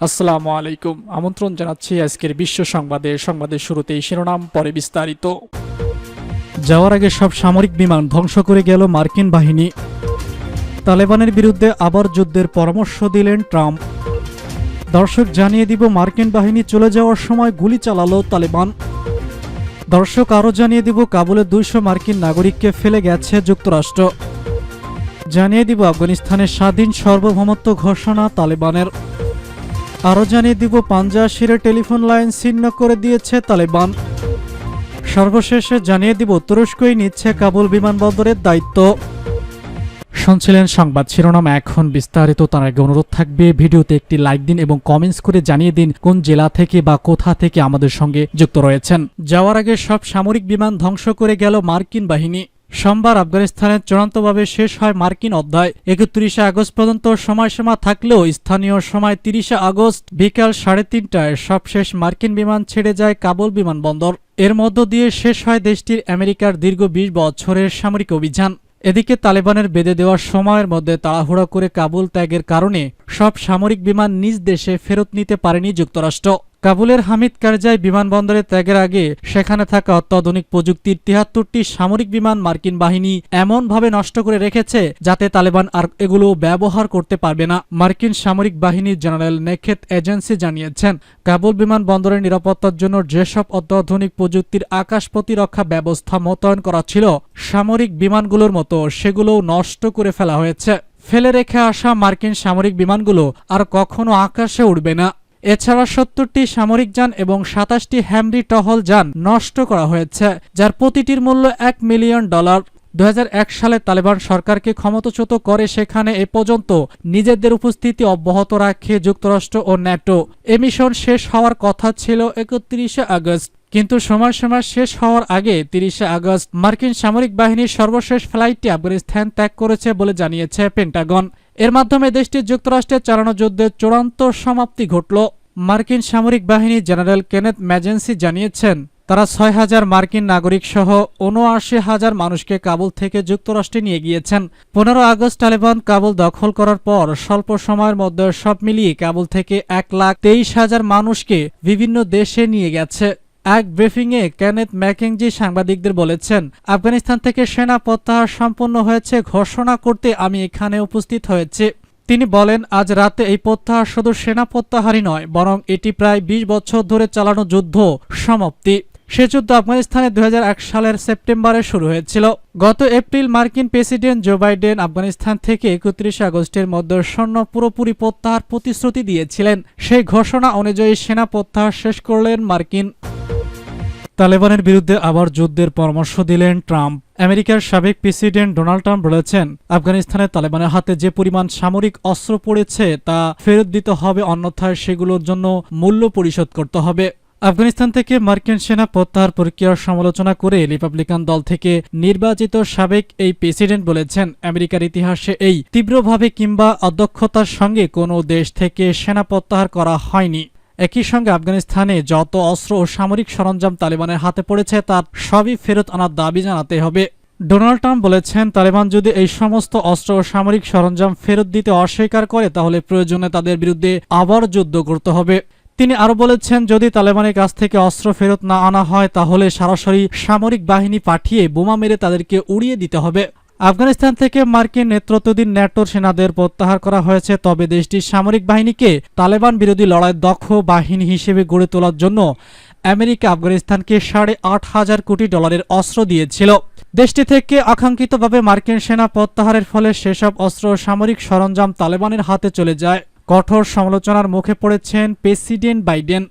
আসসালামু আলাইকুম। আমন্ত্রণ জানাচ্ছি আজকের বিশ্ব সংবাদের শুরুতেই শিরোনাম, পরে বিস্তারিত। যাওয়ার আগে সব সামরিক বিমান ধ্বংস করে গেল মার্কিন বাহিনী। তালেবানের বিরুদ্ধে আবার যুদ্ধের পরামর্শ দিলেন ট্রাম্প। দর্শক, জানিয়ে দিব মার্কিন বাহিনী চলে যাওয়ার সময় গুলি চালালো তালেবান। দর্শক, আরও জানিয়ে দিব কাবুলে 200 মার্কিন নাগরিককে ফেলে গেছে যুক্তরাষ্ট্র। জানিয়ে দিব আফগানিস্তানের স্বাধীন সার্বভৌমত্ব ঘোষণা তালেবানের। আরও জানিয়ে দিব পাঞ্জাব শিরে টেলিফোন লাইন ছিন্ন করে দিয়েছে তালেবান। সর্বশেষে জানিয়ে দিব তুরস্কই নিচ্ছে কাবুল বিমানবন্দরের দায়িত্ব। শুনছিলেন সংবাদ শিরোনাম, এখন বিস্তারিত। তার আগে অনুরোধ থাকবে ভিডিওতে একটি লাইক দিন এবং কমেন্টস করে জানিয়ে দিন কোন জেলা থেকে বা কোথা থেকে আমাদের সঙ্গে যুক্ত রয়েছেন। যাওয়ার আগে সব সামরিক বিমান ধ্বংস করে গেল মার্কিন বাহিনী। সোমবার আফগানিস্তানের চূড়ান্তভাবে শেষ হয় মার্কিন অধ্যায়। 31 আগস্ট পর্যন্ত সময়সীমা থাকলেও স্থানীয় সময় 30 আগস্ট বিকাল 3:30টায় সবশেষ মার্কিন বিমান ছেড়ে যায় কাবুল বিমানবন্দর। এর মধ্য দিয়ে শেষ হয় দেশটির আমেরিকার দীর্ঘ 20 বছরের সামরিক অভিযান। এদিকে তালেবানের বেঁধে দেওয়ার সময়ের মধ্যে তাড়াহুড়া করে কাবুল ত্যাগের কারণে সব সামরিক বিমান নিজ দেশে ফেরত নিতে পারেনি যুক্তরাষ্ট্র। কাবুলের হামিদ কারজাই বিমানবন্দরে ত্যাগের আগে সেখানে থাকা অত্যাধুনিক প্রযুক্তির 73টি সামরিক বিমান মার্কিন বাহিনী এমনভাবে নষ্ট করে রেখেছে যাতে তালেবান আর এগুলো ব্যবহার করতে পারবে না। মার্কিন সামরিক বাহিনীর জেনারেল নেকেত এজেন্সি জানিয়েছেন, কাবুল বিমানবন্দরের নিরাপত্তার জন্য যেসব অত্যাধুনিক প্রযুক্তির আকাশ প্রতিরক্ষা ব্যবস্থা মোতায়েন করা ছিল সামরিক বিমানগুলোর মতো সেগুলোও নষ্ট করে ফেলা হয়েছে। ফেলে রেখে আসা মার্কিন সামরিক বিমানগুলো আর কখনো আকাশে উড়বে না। এছাড়া 70টি সামরিক যান এবং 27টি হ্যামরি টহল যান নষ্ট করা হয়েছে, যার প্রতিটির মূল্য $1 মিলিয়ন। 2001 সালে তালেবান সরকারকে ক্ষমতাচ্যুত করে সেখানে এ পর্যন্ত নিজেদের উপস্থিতি অব্যাহত রাখে যুক্তরাষ্ট্র ও ন্যাটো। এ মিশন শেষ হওয়ার কথা ছিল 31 আগস্ট, কিন্তু সময়সীমা শেষ হওয়ার আগে 30 আগস্ট মার্কিন সামরিক বাহিনীর সর্বশেষ ফ্লাইটটি আফগানিস্তান ত্যাগ করেছে বলে জানিয়েছে পেন্টাগন। এর মাধ্যমে দেশটির যুক্তরাষ্ট্রের চালানো যুদ্ধের চূড়ান্ত সমাপ্তি ঘটল। মার্কিন সামরিক বাহিনী জেনারেল কেনেথ ম্যাজেন্সি জানিয়েছেন, তারা 6,000 মার্কিন নাগরিক সহ 79,000 মানুষকে কাবুল থেকে যুক্তরাষ্ট্রে নিয়ে গিয়েছেন। 15 আগস্ট তালেবান কাবুল দখল করার পর স্বল্প সময়ের মধ্যে সব মিলিয়ে কাবুল থেকে 1,23,000 মানুষকে বিভিন্ন দেশে নিয়ে গেছে। এক ব্রিফিংয়ে কেনেথ ম্যাকেঞ্জি সাংবাদিকদের বলেছেন, আফগানিস্তান থেকে সেনা প্রত্যাহার সম্পন্ন হয়েছে ঘোষণা করতে আমি এখানে উপস্থিত হয়েছি। তিনি বলেন, আজ রাতে এই প্রত্যাহার শুধু সেনা প্রত্যাহারই নয়, বরং এটি প্রায় 20 বছর ধরে চালানো যুদ্ধ সমাপ্তি। সে যুদ্ধ আফগানিস্তানে 2001 সালের সেপ্টেম্বরে শুরু হয়েছিল। গত এপ্রিল মার্কিন প্রেসিডেন্ট জো বাইডেন আফগানিস্তান থেকে 31 আগস্টের মধ্যে সৈন্য পুরোপুরি প্রত্যাহার প্রতিশ্রুতি দিয়েছিলেন। সেই ঘোষণা অনুযায়ী সেনা প্রত্যাহার শেষ করলেন মার্কিন। তালেবানের বিরুদ্ধে আবার যুদ্ধের পরামর্শ দিলেন ট্রাম্প। আমেরিকার সাবেক প্রেসিডেন্ট ডোনাল্ড ট্রাম্প বলেছেন, আফগানিস্তানে তালেবানের হাতে যে পরিমাণ সামরিক অস্ত্র পড়েছে তা ফেরত দিতে হবে, অন্যথায় সেগুলোর জন্য মূল্য পরিশোধ করতে হবে। আফগানিস্তান থেকে মার্কিন সেনা প্রত্যাহার প্রক্রিয়ার সমালোচনা করে রিপাবলিকান দল থেকে নির্বাচিত সাবেক এই প্রেসিডেন্ট বলেছেন, আমেরিকার ইতিহাসে এই তীব্রভাবে কিংবা অদক্ষতার সঙ্গে কোনো দেশ থেকে সেনা প্রত্যাহার করা হয়নি। একই সঙ্গে আফগানিস্তানে যত অস্ত্র ও সামরিক সরঞ্জাম তালেবানের হাতে পড়েছে তার সবই ফেরত আনার দাবি জানাতে হবে। ডোনাল্ড ট্রাম্প বলেছেন, তালেবান যদি এই সমস্ত অস্ত্র ও সামরিক সরঞ্জাম ফেরত দিতে অস্বীকার করে তাহলে প্রয়োজনে তাদের বিরুদ্ধে আবার যুদ্ধ করতে হবে। তিনি আরও বলেছেন, যদি তালেবানের কাছ থেকে অস্ত্র ফেরত না আনা হয় তাহলে সরাসরি সামরিক বাহিনী পাঠিয়ে বোমা মেরে তাদেরকে উড়িয়ে দিতে হবে। আফগানিস্তান থেকে মার্কিন নেতৃত্বাধীন ন্যাটোর সেনাদের প্রত্যাহার করা হয়েছে, তবে দেশটির সামরিক বাহিনীকে তালেবান বিরোধী লড়াইয়ের দক্ষ বাহিনী হিসেবে গড়ে তোলার জন্য আমেরিকা আফগানিস্তানকে $8,500 কোটি অস্ত্র দিয়েছিল। দেশটি থেকে আকাঙ্ক্ষিতভাবে মার্কিন সেনা প্রত্যাহারের ফলে সেসব অস্ত্র সামরিক সরঞ্জাম তালেবানের হাতে চলে যায়। কঠোর সমালোচনার মুখে পড়েছেন প্রেসিডেন্ট বাইডেন।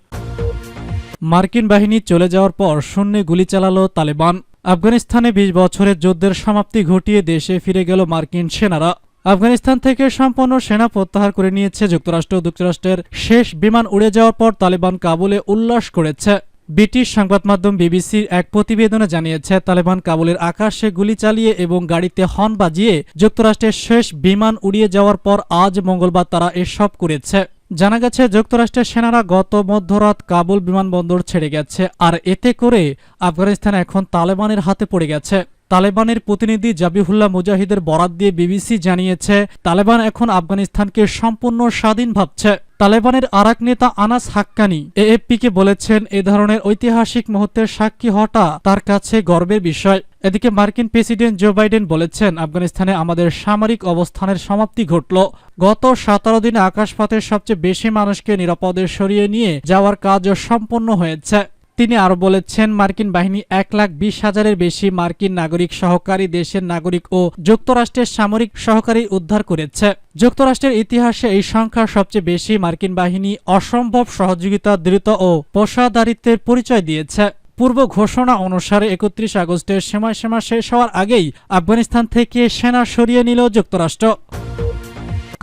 মার্কিন বাহিনী চলে যাওয়ার পর শূন্যে গুলি চালালো তালেবান। আফগানিস্তানে 20 বছরের যুদ্ধের সমাপ্তি ঘটিয়ে দেশে ফিরে গেল মার্কিন সেনারা। আফগানিস্তান থেকে সম্পূর্ণ সেনা প্রত্যাহার করে নিয়েছে যুক্তরাষ্ট্র। যুক্তরাষ্ট্রের শেষ বিমান উড়ে যাওয়ার পর তালেবান কাবুলে উল্লাস করেছে। ব্রিটিশ সংবাদ মাধ্যম বিবিসির এক প্রতিবেদনে জানিয়েছে, তালেবান কাবুলের আকাশে গুলি চালিয়ে এবং গাড়িতে হর্ন বাজিয়ে যুক্তরাষ্ট্রের শেষ বিমান উড়িয়ে যাওয়ার পর আজ মঙ্গলবার তারা এসব করেছে। জানা গেছে, যুক্তরাষ্ট্রের সেনারা গত মধ্যরাত কাবুল বিমানবন্দর ছেড়ে গেছে, আর এতে করে আফগানিস্তান এখন তালেবানের হাতে পড়ে গেছে। তালেবানের প্রতিনিধি জাবিহুল্লাহ মুজাহিদের বরাত দিয়ে বিবিসি জানিয়েছে, তালেবান এখন আফগানিস্তানকে সম্পূর্ণ স্বাধীন ভাবছে। তালেবানের আরেক নেতা আনাস হাক্কানি এএফপিকে বলেছেন, এ ধরনের ঐতিহাসিক মুহূর্তের সাক্ষী হওয়াটা তার কাছে গর্বের বিষয়। এদিকে মার্কিন প্রেসিডেন্ট জো বাইডেন বলেছেন, আফগানিস্তানে আমাদের সামরিক অবস্থানের সমাপ্তি ঘটল। গত 17 দিনে আকাশপথের সবচেয়ে বেশি মানুষকে নিরাপদে সরিয়ে নিয়ে যাওয়ার কাজও সম্পন্ন হয়েছে। তিনি আরও বলেছেন, মার্কিন বাহিনী 1,20,000-এর বেশি মার্কিন নাগরিক সহকারী দেশের নাগরিক ও যুক্তরাষ্ট্রের সামরিক সহকারী উদ্ধার করেছে। যুক্তরাষ্ট্রের ইতিহাসে এই সংখ্যা সবচেয়ে বেশি। মার্কিন বাহিনী অসম্ভব সহযোগিতা, দৃঢ়তা ও পেশাদারিত্বের পরিচয় দিয়েছে। পূর্ব ঘোষণা অনুসারে 31 আগস্টের সময়সীমা শেষ হওয়ার আগেই আফগানিস্তান থেকে সেনা সরিয়ে নিল যুক্তরাষ্ট্র।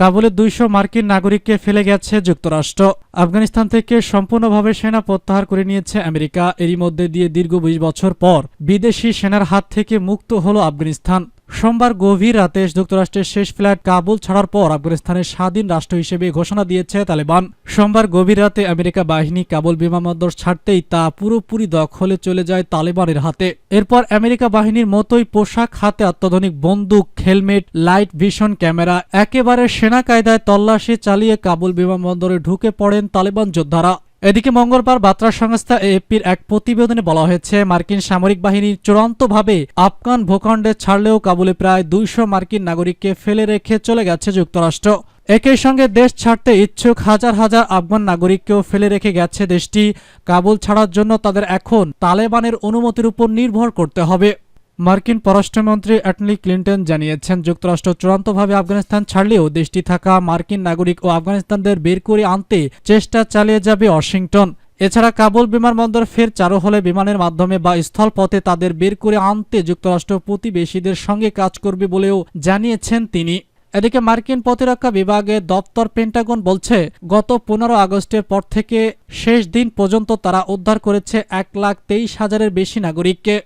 কাবুলে 200 মার্কিন নাগরিককে ফেলে গেছে যুক্তরাষ্ট্র। আফগানিস্তান থেকে সম্পূর্ণভাবে সেনা প্রত্যাহার করে নিয়েছে আমেরিকা। এরই মধ্যে দিয়ে দীর্ঘ 20 বছর পর বিদেশি সেনার হাত থেকে মুক্ত হল আফগানিস্তান। সোমবার গভীর রাতে যুক্তরাষ্ট্রের শেষ ফ্লাইট কাবুল ছাড়ার পর আফগানিস্তানের স্বাধীন রাষ্ট্র হিসেবে ঘোষণা দিয়েছে তালেবান। সোমবার গভীর রাতে আমেরিকা বাহিনী কাবুল বিমানবন্দর ছাড়তেই তা পুরোপুরি দখলে চলে যায় তালেবানের হাতে। এরপর আমেরিকা বাহিনীর মতোই পোশাক, হাতে অত্যাধুনিক বন্দুক, হেলমেট, লাইট ভিশন ক্যামেরা, একেবারে সেনা কায়দায় তল্লাশি চালিয়ে কাবুল বিমানবন্দরে ঢুকে পড়েন তালেবান যোদ্ধারা। এদিকে মঙ্গলবার বার্তা সংস্থা এএফপির এক প্রতিবেদনে বলা হয়েছে, মার্কিন সামরিক বাহিনী চূড়ান্তভাবে আফগান ভূখণ্ডে ছাড়লেও কাবুলে প্রায় 200 মার্কিন নাগরিককে ফেলে রেখে চলে গেছে যুক্তরাষ্ট্র। একই সঙ্গে দেশ ছাড়তে ইচ্ছুক হাজার হাজার আফগান নাগরিককেও ফেলে রেখে গেছে দেশটি। কাবুল ছাড়ার জন্য তাদের এখন তালেবানের অনুমতির উপর নির্ভর করতে হবে। মার্কিন পররাষ্ট্রমন্ত্রী অ্যাটর্নি ক্লিনটন জানিয়েছেন, যুক্তরাষ্ট্র চূড়ান্তভাবে আফগানিস্তান ছাড়লেও দেশটি থাকা মার্কিন নাগরিক ও আফগানিস্তানদের বের করে আনতে চেষ্টা চালিয়ে যাবে ওয়াশিংটন। এছাড়া কাবুল বিমানবন্দর ফের চালু হলে বিমানের মাধ্যমে বা স্থলপথে তাদের বের করে আনতে যুক্তরাষ্ট্র প্রতিবেশীদের সঙ্গে কাজ করবে বলেও জানিয়েছেন তিনি। এদিকে মার্কিন প্রতিরক্ষা বিভাগের দপ্তর পেন্টাগন বলছে, গত 15 আগস্টের পর থেকে শেষ দিন পর্যন্ত তারা উদ্ধার করেছে 1,23,000-এর বেশি নাগরিককে।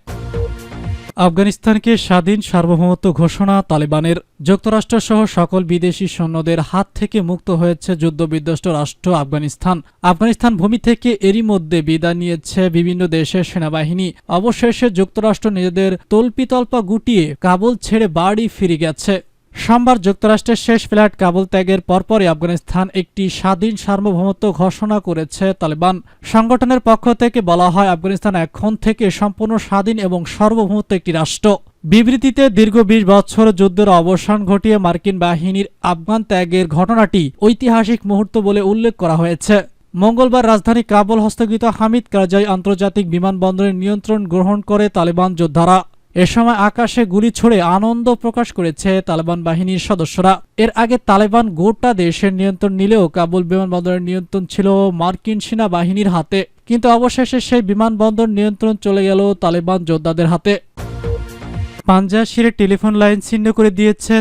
আফগানিস্তানকে স্বাধীন সার্বভৌমত্ব ঘোষণা তালেবানের। যুক্তরাষ্ট্রসহ সকল বিদেশি সৈন্যদের হাত থেকে মুক্ত হয়েছে যুদ্ধবিধ্বস্ত রাষ্ট্র আফগানিস্তান। আফগানিস্তান ভূমি থেকে এরই মধ্যে বিদায় নিয়েছে বিভিন্ন দেশের সেনাবাহিনী। অবশেষে যুক্তরাষ্ট্র নিজেদের তল্পিতল্পা গুটিয়ে কাবুল ছেড়ে বাড়ি ফিরে গেছে। সোমবার যুক্তরাষ্ট্রের শেষ ফ্লাইট কাবুল ত্যাগের পরপরই আফগানিস্তান একটি স্বাধীন সার্বভৌমত্ব ঘোষণা করেছে তালেবান। সংগঠনের পক্ষ থেকে বলা হয়, আফগানিস্তান এখন থেকে সম্পূর্ণ স্বাধীন এবং সার্বভৌমত্ব একটি রাষ্ট্র। বিবৃতিতে দীর্ঘ 20 বছর যুদ্ধের অবসান ঘটিয়ে মার্কিন বাহিনীর আফগান ত্যাগের ঘটনাটি ঐতিহাসিক মুহূর্ত বলে উল্লেখ করা হয়েছে। মঙ্গলবার রাজধানী কাবুল হস্তগৃহীত হামিদ কারজাই আন্তর্জাতিক বিমানবন্দরের নিয়ন্ত্রণ গ্রহণ করে তালেবান যোদ্ধারা। এ সময় আকাশে গুলি ছুড়ে আনন্দ প্রকাশ করেছে তালেবান বাহিনীর সদস্যরা। এর আগে তালেবান গোটা দেশের নিয়ন্ত্রণ নিলেও কাবুল বিমানবন্দরের নিয়ন্ত্রণ ছিল মার্কিন সেনাবাহিনীর হাতে। কিন্তু অবশেষে সেই বিমানবন্দর নিয়ন্ত্রণ চলে গেল তালেবান যোদ্ধাদের হাতে। পাঞ্জাশিরের টেলিফোন লাইন ছিন্ন করে দিয়েছে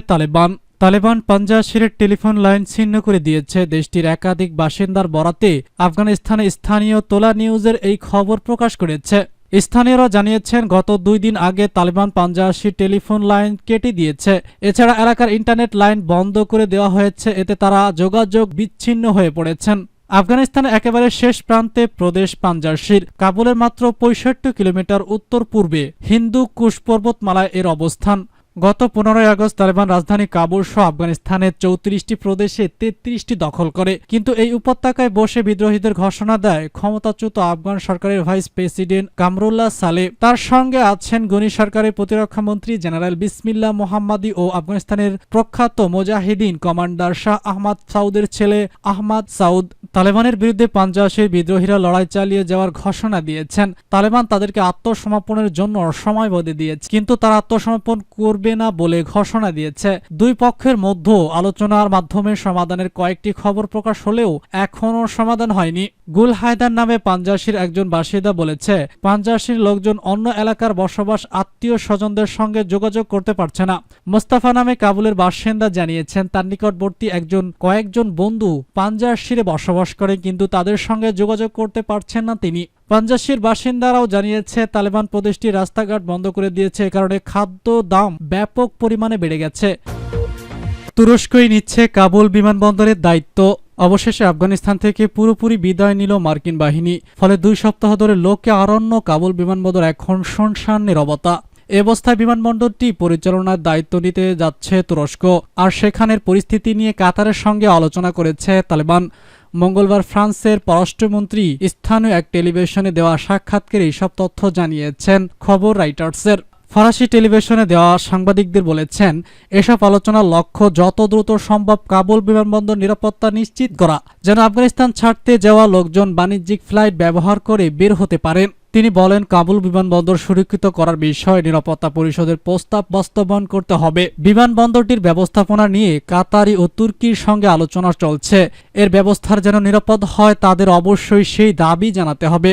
তালেবান পাঞ্জাশিরের টেলিফোন লাইন ছিন্ন করে দিয়েছে। দেশটির একাধিক বাসিন্দার বরাতে আফগানিস্তানে স্থানীয় তোলা নিউজের এই খবর প্রকাশ করেছে। স্থানীয়রা জানিয়েছেন, গত 2 দিন আগে তালেবান পাঞ্জাশির টেলিফোন লাইন কেটে দিয়েছে। এছাড়া এলাকার ইন্টারনেট লাইন বন্ধ করে দেওয়া হয়েছে। এতে তারা যোগাযোগ বিচ্ছিন্ন হয়ে পড়েছেন। আফগানিস্তানের একেবারে শেষ প্রান্তে প্রদেশ পাঞ্জাশির। কাবুলের মাত্র 65 কিলোমিটার উত্তর পূর্বে হিন্দু কুশ পর্বতমালায় এর অবস্থান। গত 15 আগস্ট তালেবান রাজধানী কাবুল সহ আফগানিস্তানের 34টি প্রদেশে 33টি দখল করে। কিন্তু এই উপত্যকায় বসে বিদ্রোহীদের ঘোষণা দেয় ক্ষমতাচ্যুত আফগান সরকারের ভাইস প্রেসিডেন্ট কামরুল্লাহ সালেহ। তার সঙ্গে আছেন গনি সরকারের প্রতিরক্ষা মন্ত্রী জেনারেল বিসমিল্লাহ মোহাম্মদী ও আফগানিস্তানের প্রখ্যাত মুজাহিদিন কমান্ডার শাহ আহমদ সাউদের ছেলে আহমদ সাউদ। তালেবানের বিরুদ্ধে পাঞ্জাশের বিদ্রোহীরা লড়াই চালিয়ে যাওয়ার ঘোষণা দিয়েছেন। তালেবান তাদেরকে আত্মসমর্পণের জন্য সময় বেঁধে দিয়েছে, কিন্তু তারা আত্মসমর্পণ করবে না বলে ঘোষণা দিয়েছে। দুই পক্ষের মধ্যে আলোচনার মাধ্যমে সমাধানের কয়েকটি খবর প্রকাশ হলেও এখনও সমাধান হয়নি। গুল হায়দার নামে পাঞ্জাশির একজন বাসিন্দা বলেছে, পাঞ্জাশির লোকজন অন্য এলাকার বসবাস আত্মীয় স্বজনদের সঙ্গে যোগাযোগ করতে পারছে না। মোস্তাফা নামে কাবুলের বাসিন্দা জানিয়েছেন, তার নিকটবর্তী কয়েকজন বন্ধু পাঞ্জাশিরে বসবাস করে, কিন্তু তাদের সঙ্গে যোগাযোগ করতে পারছেন না তিনি। পাঞ্জাশির বাসিন্দারাও জানিয়েছে, তালেবান প্রদেশটির রাস্তাঘাট বন্ধ করে দিয়েছে। এ কারণে খাদ্য দাম ব্যাপক পরিমাণে বেড়ে গেছে। তুরস্কই নিচ্ছে কাবুল বিমানবন্দরের দায়িত্ব। অবশেষে আফগানিস্তান থেকে পুরোপুরি বিদায় নিল মার্কিন বাহিনী। ফলে 2 সপ্তাহ ধরে লোকে আরণ্য কাবুল বিমানবন্দর এখন শুনশান নীরবতা। এ অবস্থায় বিমানবন্দরটি পরিচালনার দায়িত্ব নিতে যাচ্ছে তুরস্ক, আর সেখানের পরিস্থিতি নিয়ে কাতারের সঙ্গে আলোচনা করেছে তালেবান। মঙ্গলবার ফ্রান্সের পররাষ্ট্রমন্ত্রী স্থানীয় এক টেলিভিশনে দেওয়া সাক্ষাৎকারে এইসব তথ্য জানিয়েছেন খবর রাইটার্সের। ফরাসি টেলিভিশনে দেওয়া সাংবাদিকদের বলেছেন, এসব আলোচনার লক্ষ্য যত দ্রুত সম্ভব কাবুল বিমানবন্দর নিরাপত্তা নিশ্চিত করা, যেন আফগানিস্তান ছাড়তে যাওয়া লোকজন বাণিজ্যিক ফ্লাইট ব্যবহার করে বের হতে পারেন। তিনি বলেন, কাবুল বিমানবন্দর সুরক্ষিত করার বিষয়ে নিরাপত্তা পরিষদের প্রস্তাব বাস্তবায়ন করতে হবে। বিমানবন্দরটির ব্যবস্থাপনা নিয়ে কাতারি ও তুর্কির সঙ্গে আলোচনা চলছে। এর ব্যবস্থার যেন নিরাপদ হয় তাদের অবশ্যই সেই দাবি জানাতে হবে।